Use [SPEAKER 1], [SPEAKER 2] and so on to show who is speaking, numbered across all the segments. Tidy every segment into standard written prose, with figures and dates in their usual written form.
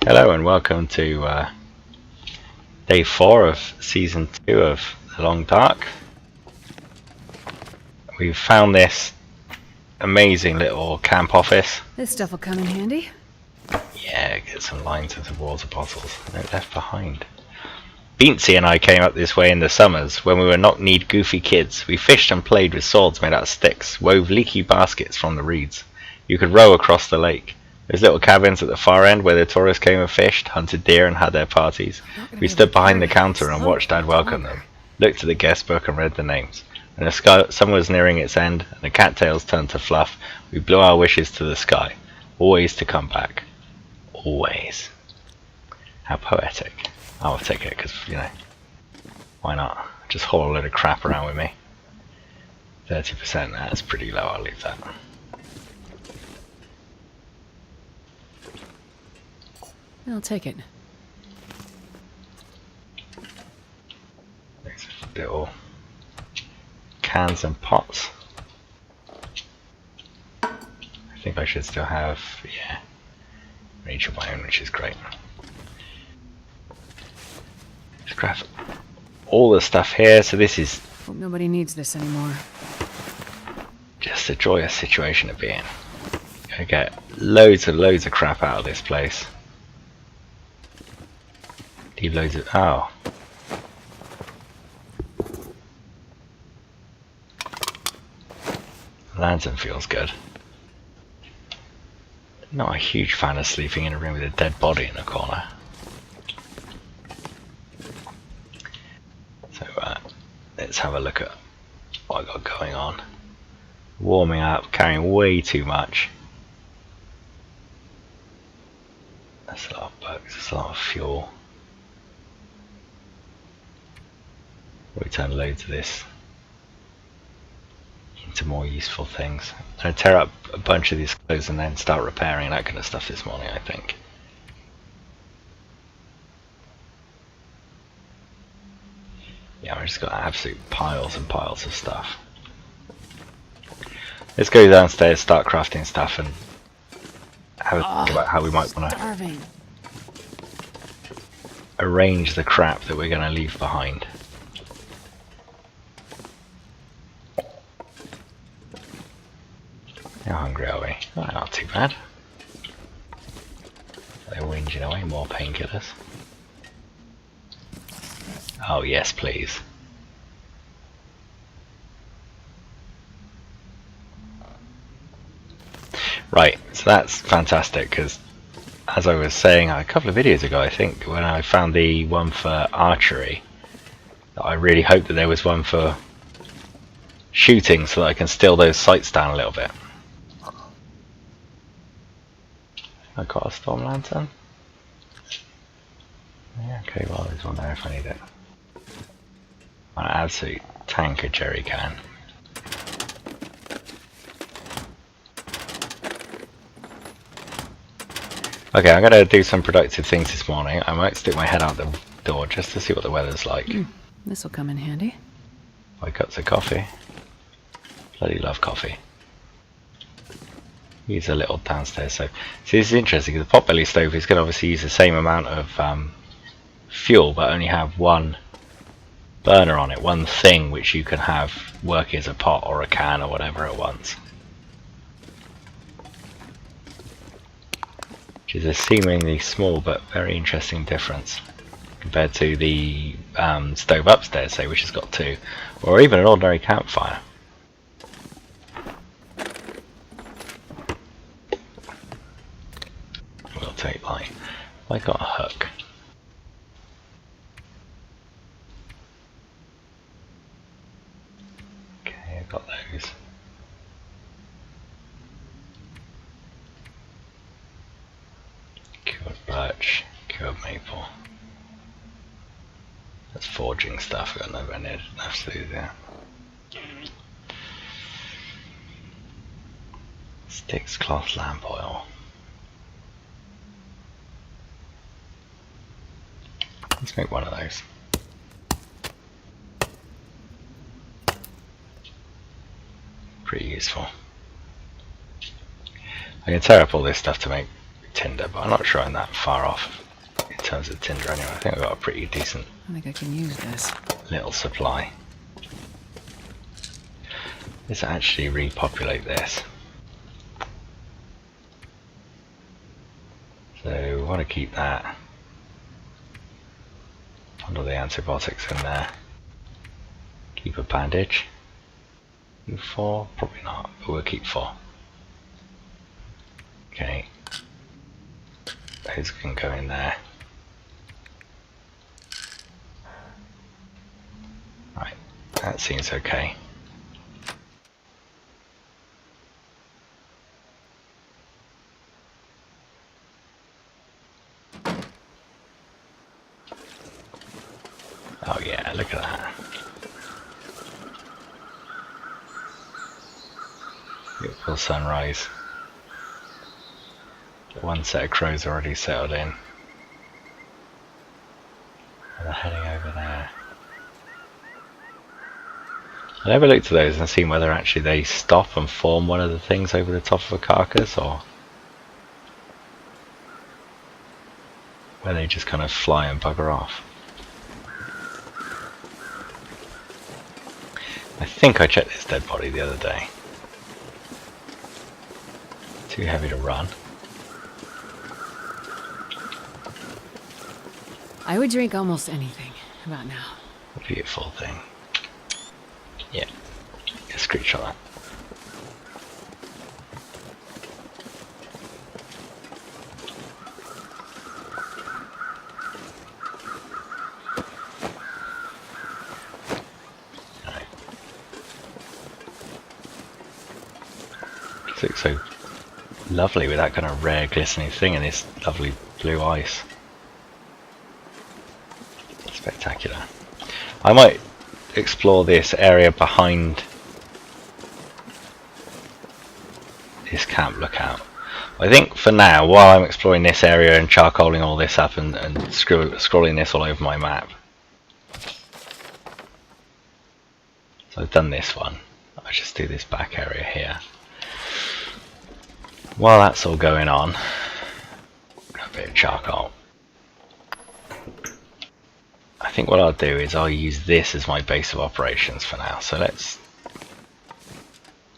[SPEAKER 1] Hello and welcome to day 4 of season 2 of The Long Dark. We've found this amazing little camp office.
[SPEAKER 2] This stuff will come in handy.
[SPEAKER 1] Yeah, get some lines of the water bottles. No left behind. Beansy and I came up this way in the summers when we were knock-kneed goofy kids. We fished and played with swords made out of sticks, wove leaky baskets from the reeds. You could row across the lake. There's little cabins at the far end where the tourists came and fished, hunted deer and had their parties. We stood behind the counter and watched Dad welcome them, looked at the guest book and read the names. When the summer was nearing its end and the cattails turned to fluff, we blew our wishes to the sky, always to come back. Always. How poetic. I'll take it because, you know, why not? Just haul a load of crap around with me. 30%, that's pretty low, I'll leave that.
[SPEAKER 2] I'll take it.
[SPEAKER 1] These little cans and pots. I think I should still have, yeah, each of my own, which is great. Just grab all the stuff here, so this is
[SPEAKER 2] Hope nobody needs this anymore.
[SPEAKER 1] just a joyous situation to be in. Gonna get loads and loads of crap out of this place. Leave loads of, oh. Lantern feels good. Not a huge fan of sleeping in a room with a dead body in the corner. So let's have a look at what I got going on. Warming up, carrying way too much. That's a lot of bugs, that's a lot of fuel. We turn loads of this into more useful things. I'm going to tear up a bunch of these clothes and then start repairing that kind of stuff this morning, I think. Yeah, I've just got absolute piles and piles of stuff. Let's go downstairs, start crafting stuff and have a think about how we might want to arrange the crap that we're going to leave behind. How hungry are we? Oh, not too bad. They're whinging away, more painkillers. Oh yes, please. Right, so that's fantastic because, as I was saying a couple of videos ago, I think, when I found the one for archery, I really hoped that there was one for shooting so that I can steal those sights down a little bit. I got a storm lantern. Yeah, okay, well there's one there if I need it. An absolute tanker jerry can. Okay, I'm gonna do some productive things this morning. I might stick my head out the door just to see what the weather's like.
[SPEAKER 2] This will come in handy.
[SPEAKER 1] 5 cups of coffee. Bloody love coffee. Use a little downstairs stove. See, this is interesting because the potbelly stove is going to obviously use the same amount of fuel, but only have one burner on it, one thing which you can have working as a pot or a can or whatever at once. Which is a seemingly small but very interesting difference compared to the stove upstairs, say, which has got 2, or even an ordinary campfire. We'll take light. I got a hook. Okay, I've got those. Cured birch, cured maple. That's forging stuff, I've got no need enough to do that. Sticks, cloth, lamp oil. Let's make one of those. Pretty useful. I can tear up all this stuff to make tinder, but I'm not sure I'm that far off in terms of tinder anyway. I think I've got a pretty decent
[SPEAKER 2] I think I can use this.
[SPEAKER 1] little supply. Let's actually repopulate this. So we want to keep that. Bundle the antibiotics in there. Keep a bandage. Keep 4? Probably not, but we'll keep 4. Okay. Those can go in there. Right, that seems okay. Oh yeah, look at that. Beautiful sunrise. One set of crows already settled in. And they're heading over there. I never looked at those and seen whether actually they stop and form one of the things over the top of a carcass, or where they just kind of fly and bugger off. I think I checked this dead body the other day. Too heavy to run.
[SPEAKER 2] I would drink almost anything about now.
[SPEAKER 1] A beautiful thing. Yeah, screenshot that. Right. It looks so lovely with that kind of rare glistening thing and this lovely blue ice. Spectacular. I might explore this area behind this camp lookout. I think for now, while I'm exploring this area and charcoaling all this up and scrolling this all over my map. So I've done this one. I'll just do this back area here. While that's all going on, a bit of charcoal. I think what I'll do is I'll use this as my base of operations for now. So let's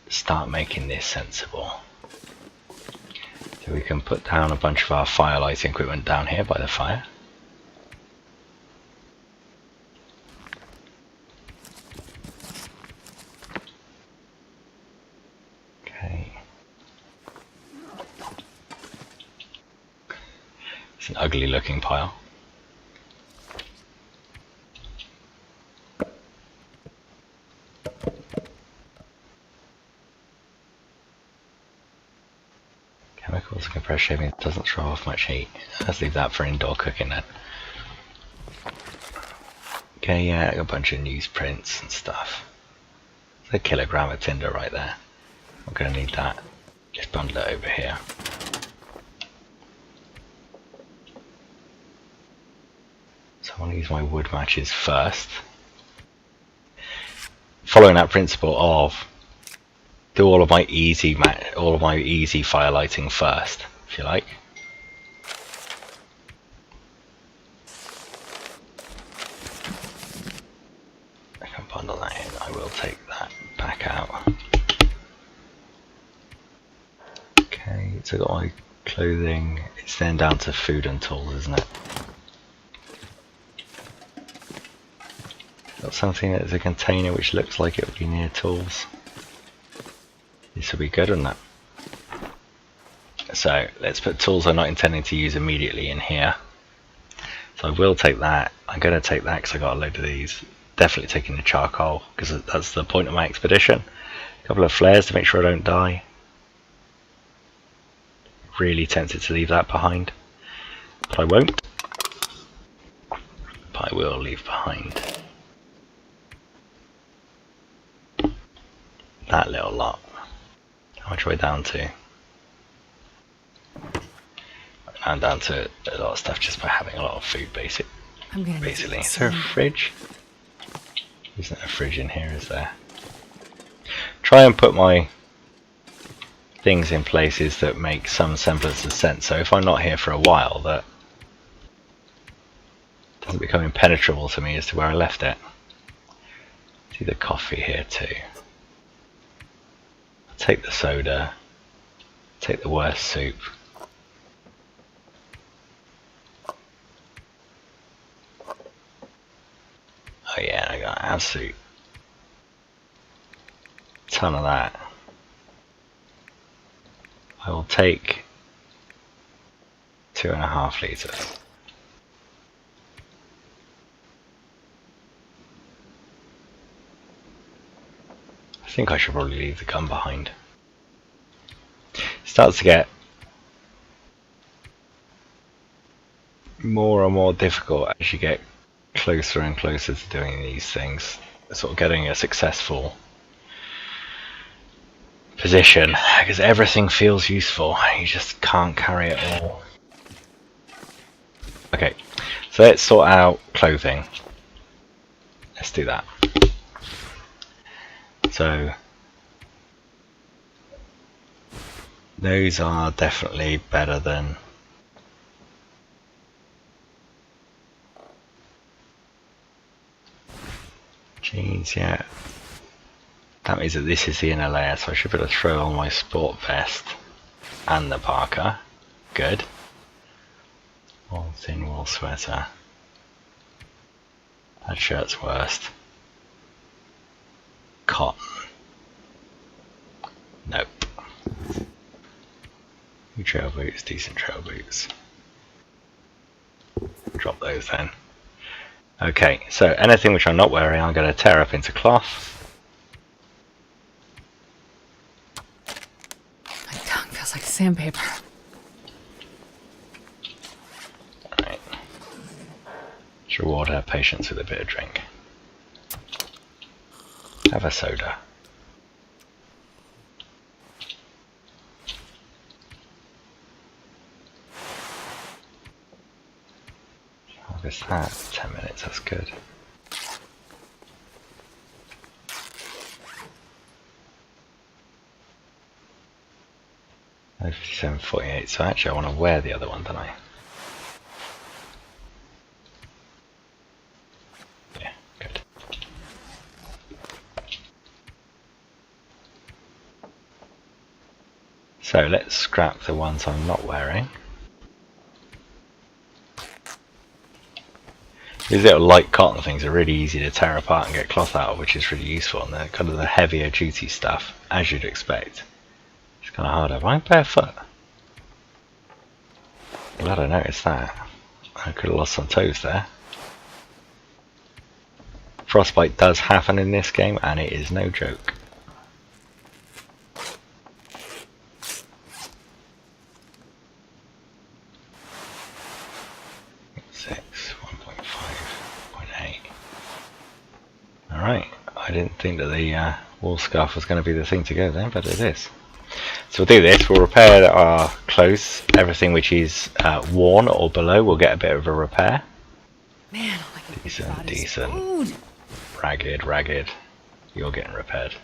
[SPEAKER 1] start making this sensible. So we can put down a bunch of our fire lighting equipment down here by the fire. Okay. It's an ugly looking pile. Chemicals and compressed shaving doesn't throw off much heat. Let's leave that for indoor cooking then. Okay, yeah, a bunch of newsprints and stuff. It's a kilogram of tinder right there. I'm going to need that. Just bundle it over here. So I want to use my wood matches first. Following that principle of do all of my easy fire lighting first, if you like. I can bundle that in. I will take that back out. Okay, so I got my clothing. It's then down to food and tools, isn't it? Got something that's a container which looks like it would be near tools. This will be good, wouldn't it? So let's put tools I'm not intending to use immediately in here. So I will take that. I'm going to take that because I got a load of these. Definitely taking the charcoal because that's the point of my expedition. A couple of flares to make sure I don't die. Really tempted to leave that behind, but I won't. But I will leave behind that little lot. How much are we down to? I'm down to a lot of stuff just by having a lot of food, basically. Is there a fridge? Isn't there a fridge in here, is there? Try and put my things in places that make some semblance of sense. So if I'm not here for a while, that doesn't become impenetrable to me as to where I left it. See the coffee here too. I'll take the soda. Take the worst soup. Oh yeah, I got an absolute ton of that. I will take 2.5 litres. I think I should probably leave the gun behind. It starts to get more and more difficult as you get closer and closer to doing these things, sort of getting a successful position, because everything feels useful. You just can't carry it all. Okay, so let's sort out clothing. Let's do that. So those are definitely better than jeans, yeah. That means that this is the inner layer, so I should be able to throw on my sport vest and the parka. Good. All thin wool sweater. That shirt's worst. Cotton. Nope. Trail boots, decent trail boots. Drop those then. Okay, so anything which I'm not wearing I'm going to tear up into cloth.
[SPEAKER 2] My tongue feels like sandpaper.
[SPEAKER 1] Right. Let's reward her patience with a bit of drink. Have a soda. Harvest that. 10 minutes, that's good. Oh, 57.48, so actually I want to wear the other one, don't I? Yeah, good. So let's scrap the ones I'm not wearing. These little light cotton things are really easy to tear apart and get cloth out of, which is really useful, and they're kind of the heavier duty stuff, as you'd expect. It's kind of harder. Am I barefoot? Glad I noticed that. I could have lost some toes there. Frostbite does happen in this game, and it is no joke. Alright, I didn't think that the wool scarf was going to be the thing to go then, but it is. So we'll do this, we'll repair our clothes, everything which is worn or below will get a bit of a repair.
[SPEAKER 2] Man, all I can think
[SPEAKER 1] Decent,
[SPEAKER 2] about is
[SPEAKER 1] decent.
[SPEAKER 2] food.
[SPEAKER 1] Ragged, ragged. You're getting repaired.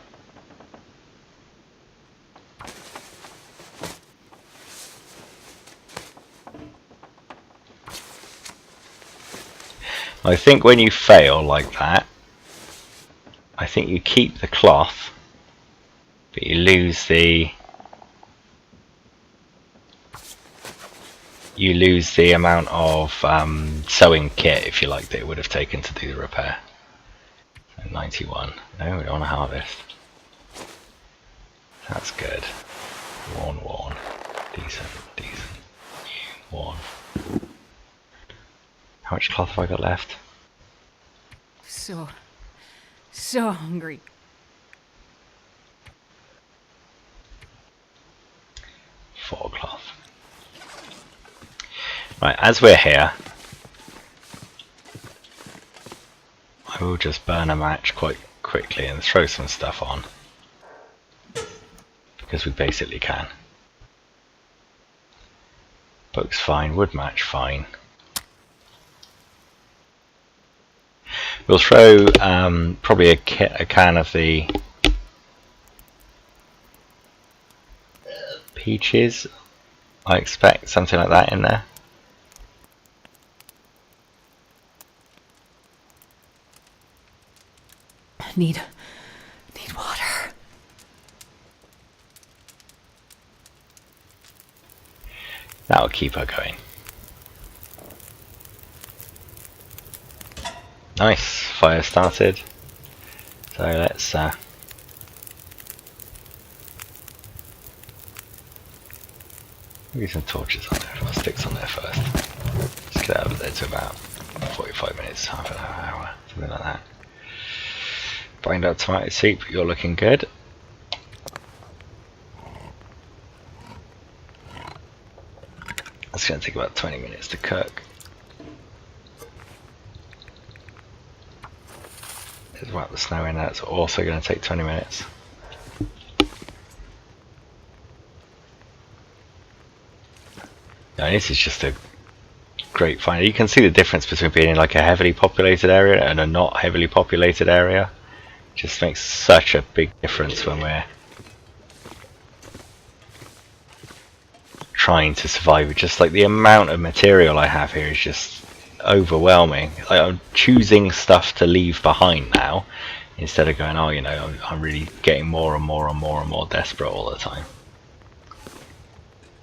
[SPEAKER 1] I think when you fail like that, I think you keep the cloth, but you lose the amount of sewing kit, if you like, that it would have taken to do the repair. So 91. No, we don't want to harvest. That's good. Worn, worn. Decent, decent. Worn. How much cloth have I got left?
[SPEAKER 2] So hungry.
[SPEAKER 1] Four cloth. Right, as we're here, I will just burn a match quite quickly and throw some stuff on, because we basically can. Book's fine, wood match fine. We'll throw probably a can of the peaches, I expect, something like that in there.
[SPEAKER 2] Need water.
[SPEAKER 1] That'll keep her going. Nice, fire started. So let's maybe some torches on there, sticks on there first. Let's get out of there to about 45 minutes, half an hour, something like that. Bind up tomato soup, you're looking good. It's going to take about 20 minutes to cook. Let's whack the snow in, that's also going to take 20 minutes. Now this is just a great find. You can see the difference between being in like a heavily populated area and a not heavily populated area. Just makes such a big difference when we're trying to survive. Just like the amount of material I have here is just overwhelming. Like I'm choosing stuff to leave behind now instead of going, oh, you know, I'm really getting more and more and more and more desperate all the time.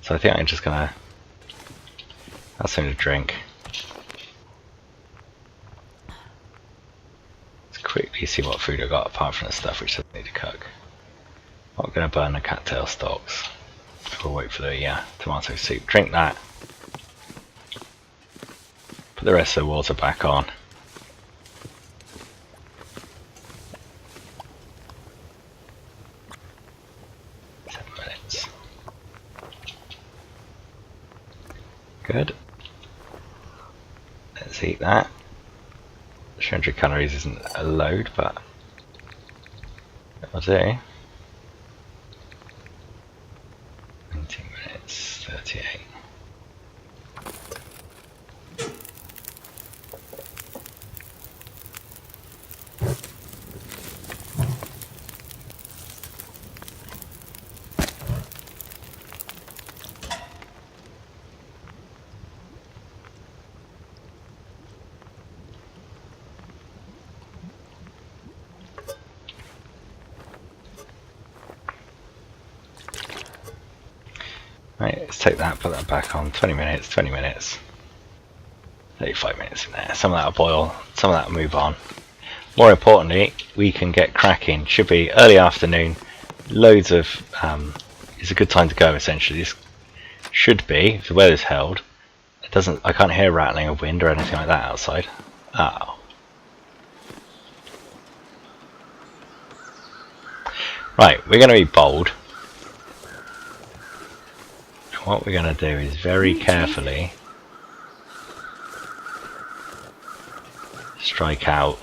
[SPEAKER 1] So I think I'm just gonna have something to drink. Quickly see what food I got apart from the stuff which doesn't need to cook. I'm not going to burn the cattail stalks. We'll wait for the tomato soup. Drink that. Put the rest of the water back on. Good. Let's eat that. 300 calories isn't a load, but that'll do. 19 minutes, 38. Right, let's take that, put that back on. 20 minutes, 20 minutes. 35 minutes in there. Some of that will boil, some of that will move on. More importantly, we can get cracking. Should be early afternoon. Loads of, it's a good time to go essentially. This should be, if the weather's held. It doesn't, I can't hear rattling of wind or anything like that outside. Oh. Right, we're going to be bold. What we're going to do is very carefully strike out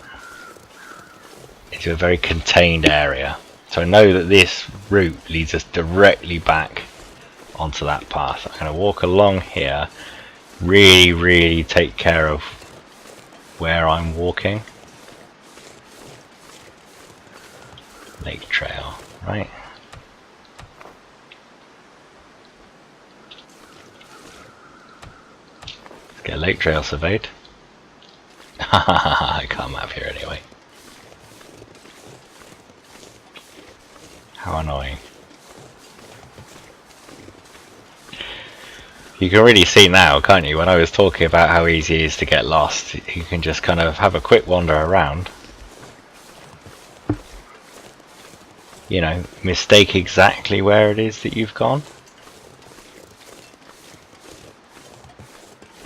[SPEAKER 1] into a very contained area. So I know that this route leads us directly back onto that path. I'm going to walk along here, really take care of where I'm walking. Lake trail, right? Get a lake trail surveyed. I can't map here anyway. How annoying. You can really see now, can't you, when I was talking about how easy it is to get lost. You can just kind of have a quick wander around. You know, mistake exactly where it is that you've gone.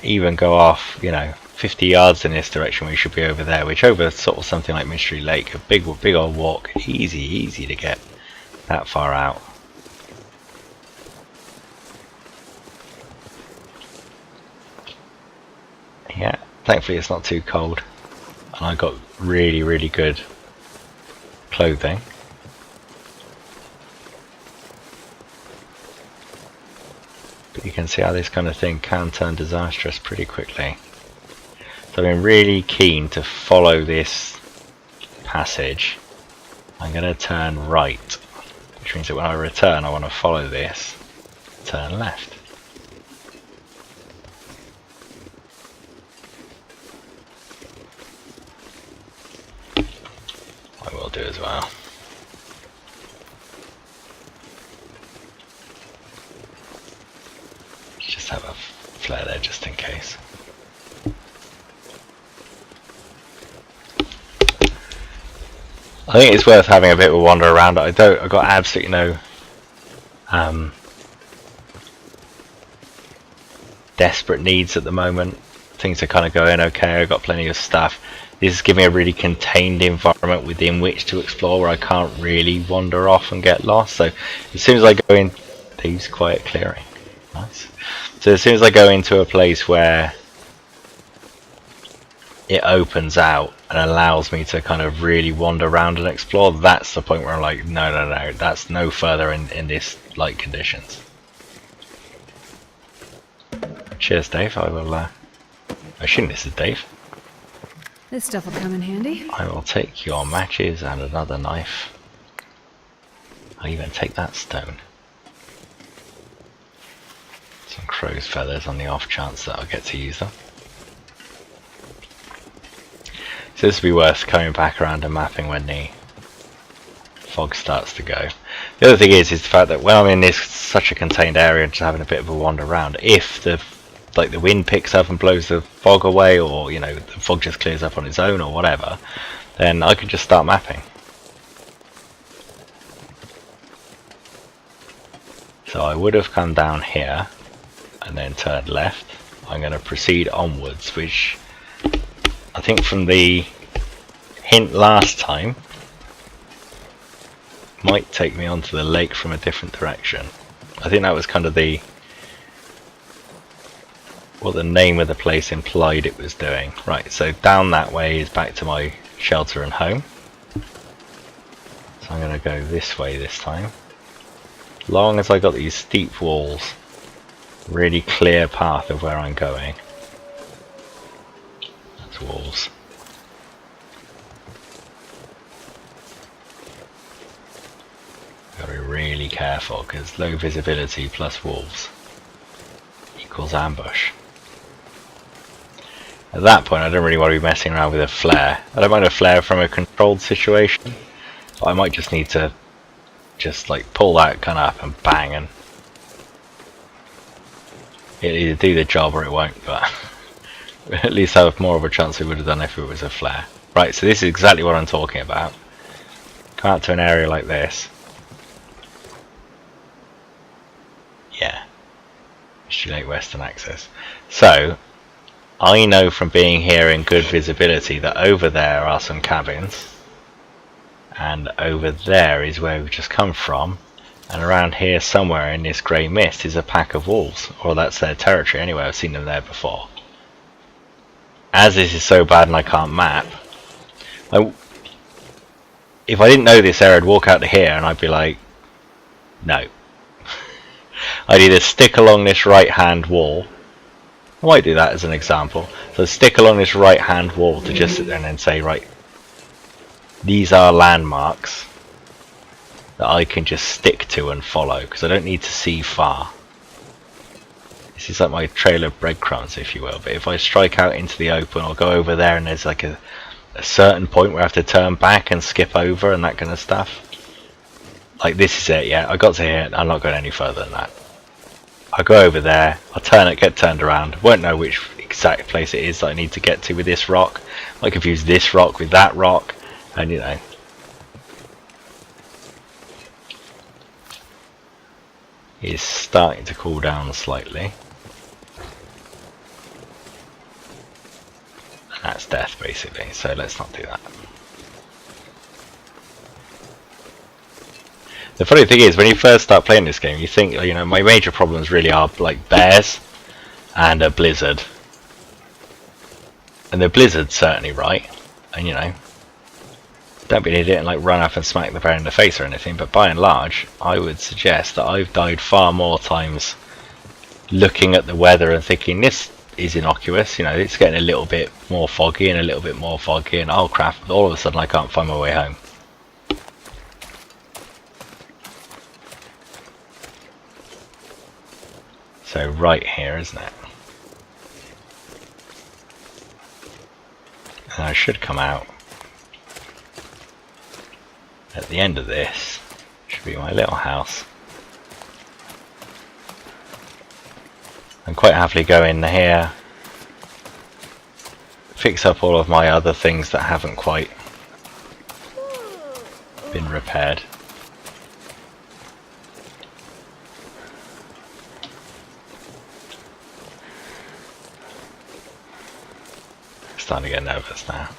[SPEAKER 1] Even go off, you know, 50 yards in this direction, we should be over there, which over sort of something like Mystery Lake, a big old walk, easy to get that far out. Yeah, thankfully it's not too cold, and I got really good clothing. But you can see how this kind of thing can turn disastrous pretty quickly. So I've been really keen to follow this passage. I'm going to turn right, which means that when I return I want to follow this turn left. I will do as well. Just have a flare there just in case. I think it's worth having a bit of a wander around. I've got absolutely no desperate needs at the moment. Things are kind of going okay. I've got plenty of stuff. This is giving me a really contained environment within which to explore, where I can't really wander off and get lost. So as soon as I go in, these quiet clearing, nice. So as soon as I go into a place where it opens out and allows me to kind of really wander around and explore, that's the point where I'm like, no, that's no further in this light conditions. Cheers, Dave. I will I assume this is Dave.
[SPEAKER 2] This stuff will come in handy.
[SPEAKER 1] I will take your matches and another knife. I'll even take that stone. Some crow's feathers on the off chance that I'll get to use them. So this would be worth coming back around and mapping when the fog starts to go. The other thing is the fact that when I'm in this such a contained area and just having a bit of a wander around, if the wind picks up and blows the fog away, or the fog just clears up on its own or whatever, then I can just start mapping. So I would have come down here and then turned left. I'm going to proceed onwards, which I think from the hint last time might take me onto the lake from a different direction. I think that was kind of what the name of the place implied it was doing. Right, so down that way is back to my shelter and home. So I'm going to go this way this time. Long as I got these steep walls, really clear path of where I'm going. That's wolves. Gotta be really careful because low visibility plus wolves equals ambush. At that point I don't really want to be messing around with a flare. I don't mind a flare from a controlled situation, but I might just need to just pull that gun up and bang, and it'll either do the job or it won't, but at least have more of a chance it would have done if it was a flare. Right, so this is exactly what I'm talking about. Come out to an area like this. Yeah. Mystery Lake Western access. So, I know from being here in good visibility that over there are some cabins. And over there is where we've just come from. And around here somewhere in this grey mist is a pack of wolves. Or that's their territory anyway, I've seen them there before. As this is so bad and I can't map, if I didn't know this area, I'd walk out to here and I'd be like, no. I'd either stick along this right hand wall. I might do that as an example. So stick along this right hand wall to just sit there and then say, right, these are landmarks that I can just stick to and follow, because I don't need to see far. This is like my trail of breadcrumbs, if you will. But if I strike out into the open or go over there and there's like a certain point where I have to turn back and skip over and that kind of stuff, like this is it, yeah, I got to here, I'm not going any further than that. I go over there, I'll turn it, get turned around, won't know which exact place it is that I need to get to with this rock. I confuse this rock with that rock, and it's starting to cool down slightly. And that's death basically, so let's not do that. The funny thing is, when you first start playing this game, you think, my major problems really are like bears and a blizzard. And the blizzard's certainly right, and don't be an idiot and run up and smack the bear in the face or anything, but by and large, I would suggest that I've died far more times looking at the weather and thinking this is innocuous, it's getting a little bit more foggy and a little bit more foggy, and oh crap, all of a sudden I can't find my way home. So right here, isn't it? And I should come out at the end of this. Should be my little house. And quite happily go in here, fix up all of my other things that haven't quite been repaired. Starting to get nervous now.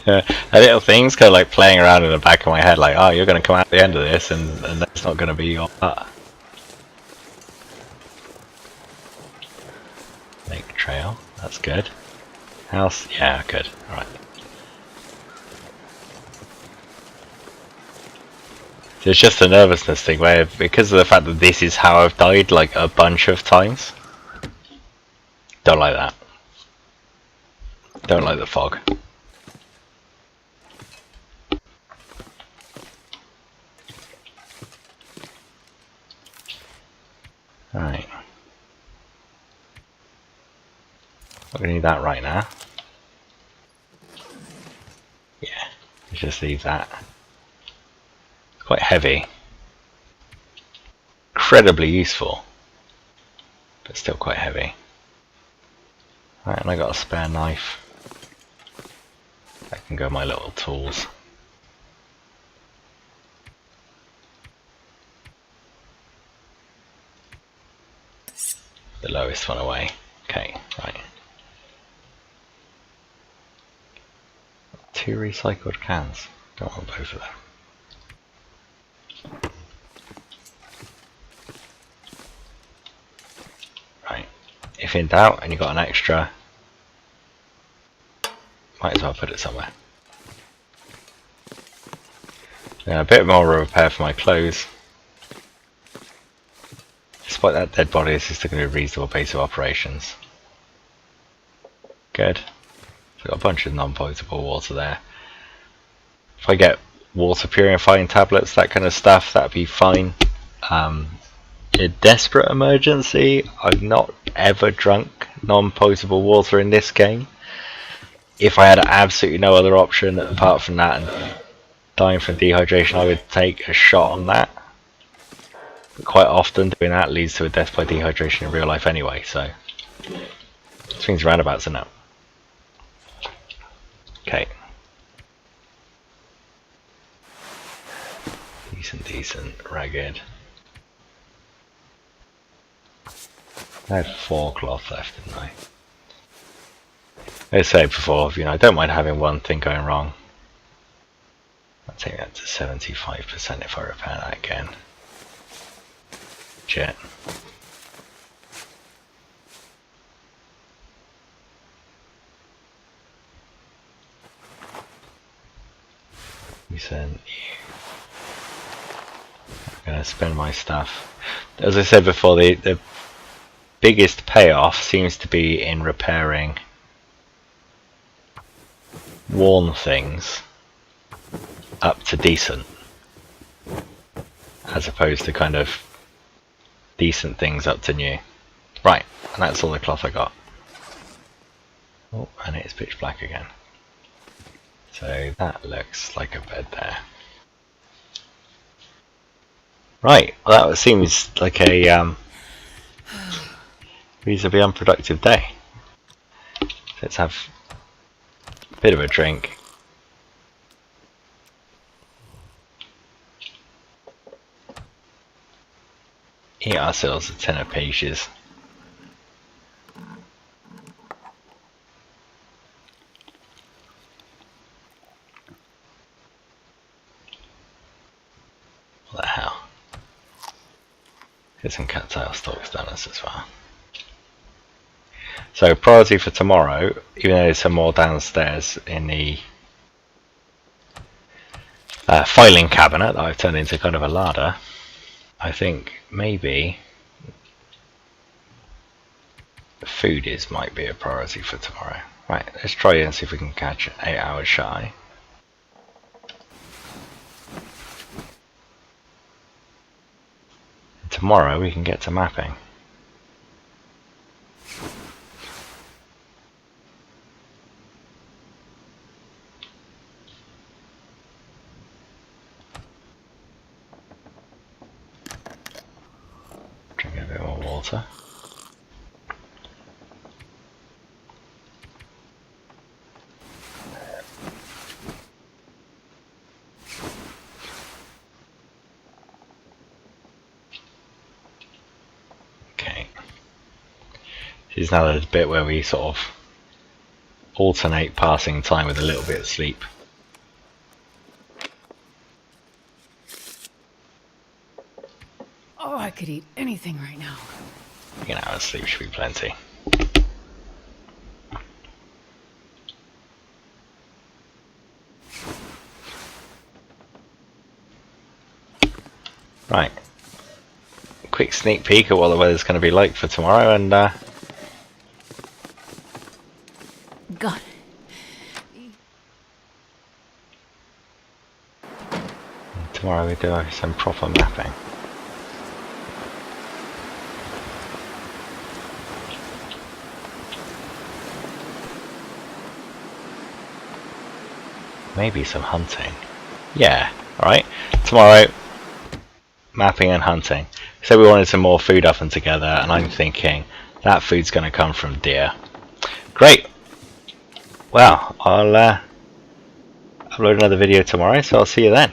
[SPEAKER 1] A little thing's kind of like playing around in the back of my head, like, oh, you're going to come out at the end of this, and that's not going to be your part. Make trail, that's good. House, yeah, good. Alright. So it's just a nervousness thing where, because of the fact that this is how I've died like a bunch of times. Don't like that. Don't like the fog. Alright. Not gonna need that right now. Yeah, let's just leave that. It's quite heavy. Incredibly useful. But still quite heavy. Alright, and I got a spare knife. That can go my little tools. The lowest one away. Okay, right. 2 recycled cans. Don't want both of them. Right. If in doubt and you've got an extra, might as well put it somewhere. Yeah, a bit more repair for my clothes. Despite that dead body, this is still going to be a reasonable base of operations. Good. So I've got a bunch of non-potable water there. If I get water purifying tablets, that kind of stuff, that'd be fine. In a desperate emergency, I've not ever drunk non-potable water in this game. If I had absolutely no other option apart from that and dying from dehydration, I would take a shot on that. But quite often doing that leads to a death by dehydration in real life anyway, so swings roundabouts in that. Okay. Decent, ragged. I had 4 cloth left, didn't I? As I said before, you know, I don't mind having one thing going wrong. I'll take that to 75% if I repair that again. Jet. We sent you. I'm gonna spend my stuff. As I said before, the biggest payoff seems to be in repairing worn things up to decent, as opposed to kind of decent things up to new. Right, and that's all the cloth I got. Oh, and it's pitch black again. So that looks like a bed there. Right, well that seems like a reasonably unproductive day. So let's have a bit of a drink. Eat ourselves a tin of peaches. What the hell? Get some cattail stalks down us as well. So priority for tomorrow, even though there's some more downstairs in the filing cabinet that I've turned into kind of a larder, I think maybe food might be a priority for tomorrow. Right, let's try and see if we can catch 8 hours shy. tomorrow we can get to mapping. Drink a bit more water. This is now the bit where we sort of alternate passing time with a little bit of sleep.
[SPEAKER 2] Oh, I could eat anything right now.
[SPEAKER 1] An hour's sleep should be plenty. Right. Quick sneak peek at what the weather's going to be like for tomorrow, and
[SPEAKER 2] God.
[SPEAKER 1] tomorrow we do some proper mapping. Maybe some hunting. Yeah, alright. Tomorrow, mapping and hunting. So we wanted some more food up and together, and I'm thinking that food's going to come from deer. Great. Well, I'll upload another video tomorrow, so I'll see you then.